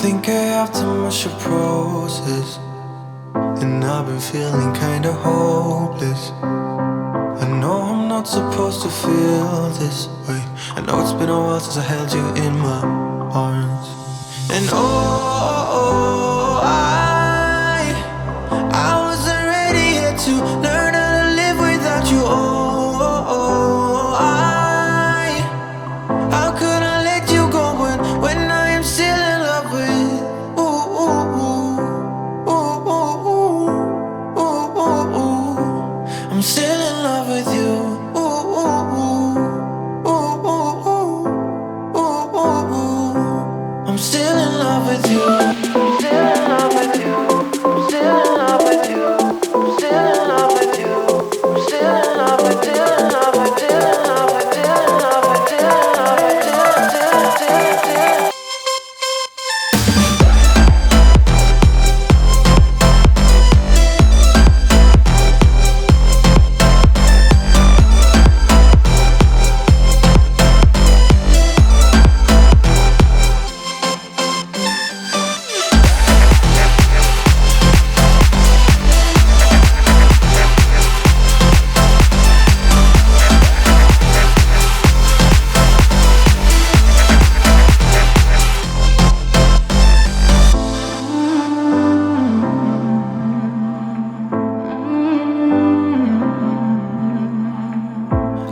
think I have too much roses, and I've been feeling kinda hopeless. I know I'm not supposed to feel this way. I know it's been a while since I held you in my arms. And oh, I wasn't ready yet to learn how to live without you. How could I let you go when I am still in love with I'm still in love with you. I'm still in love with you. Still in love with you. Still in love with you. Still in love with you. Still in love with you. Still in love with you. Still in love with you. Still in love with you.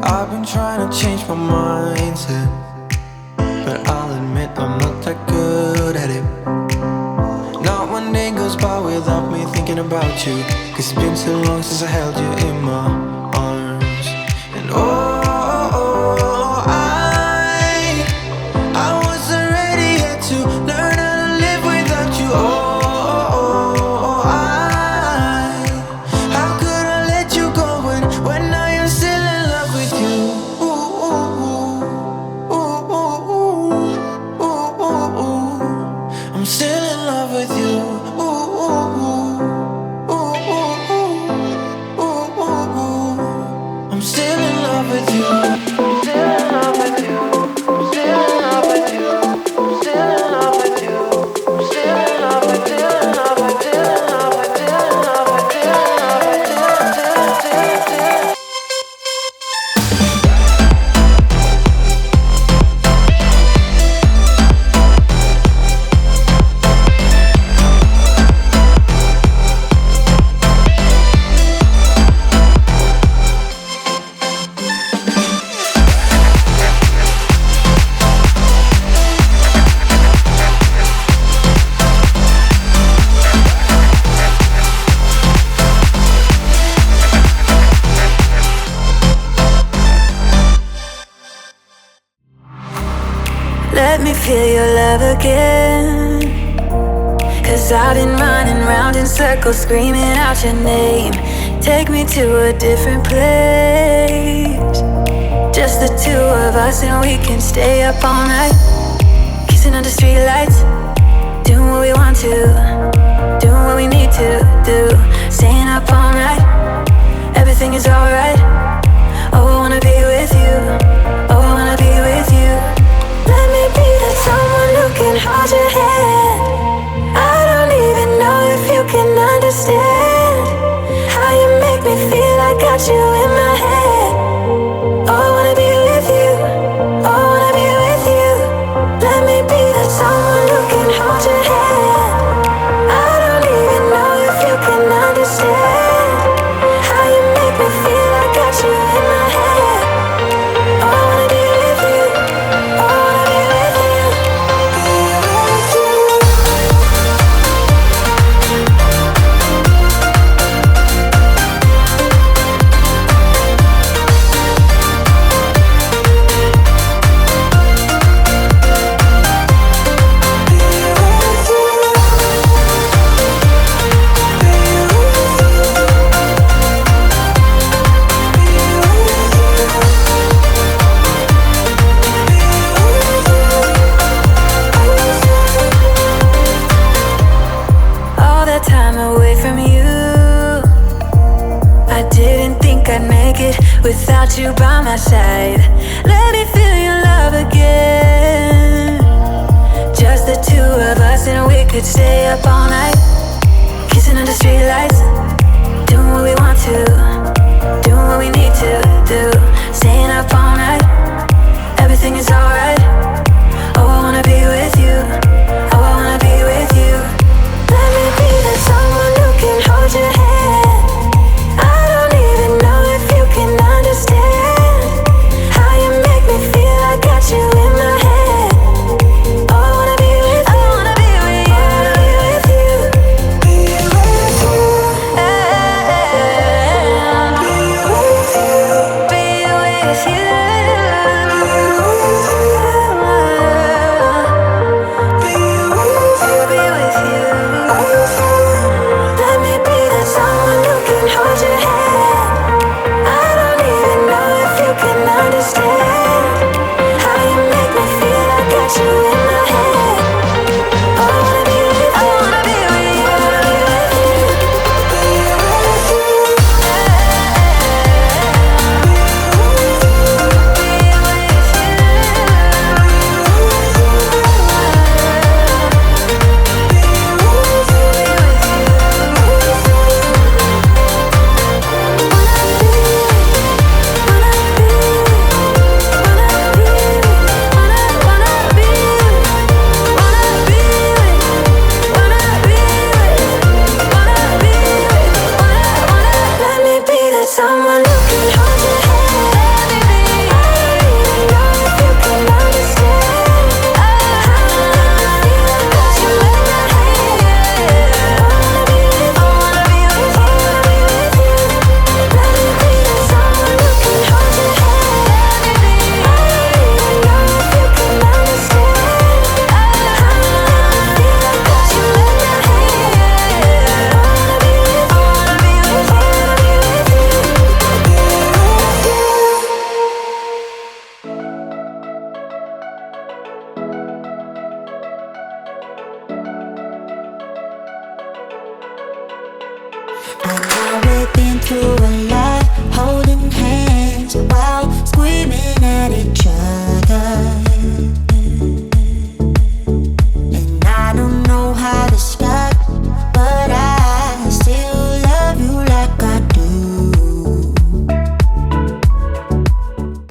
I've been trying to change my mindset, but I'll admit I'm not that good at it. Not one day goes by without me thinking about you, 'cause it's been so long since I held you in my arms. And I wasn't ready yet to learn how to live without you. How could I let you go when I am still in love with you? I'm still in love with you. I'm still in love with you. Still in love with you. Still in love with you. Still in love with you. Still in love with you. Still in love with you. Still in love with you. Still in love with you. Let me feel your love again, 'cause I've been running round in circles screaming out your name. Take me to a different place, just the two of us, and we can stay up all night, kissing under streetlights, doing what we want to, doing what we need to do, staying up all night, everything is alright. Oh, I wanna be with you. Oh, I wanna be with you. Let me be that someone who can hold your hand. I don't even know if you can understand how you make me feel. you in my head. Oh, I wanna be with you. Oh, I wanna be with you. Let me be that someone who can hold your hand. I don't even know if you can understand how you make me feel. I got you in my head. Oh, I wanna be with you. Oh, I wanna be with you. Be with you. All that time away from you, I didn't think I'd make it without you by my side. Let me feel your love again. Just the two of us, and we could stay up all night, kissing under streetlights, doing what we want to.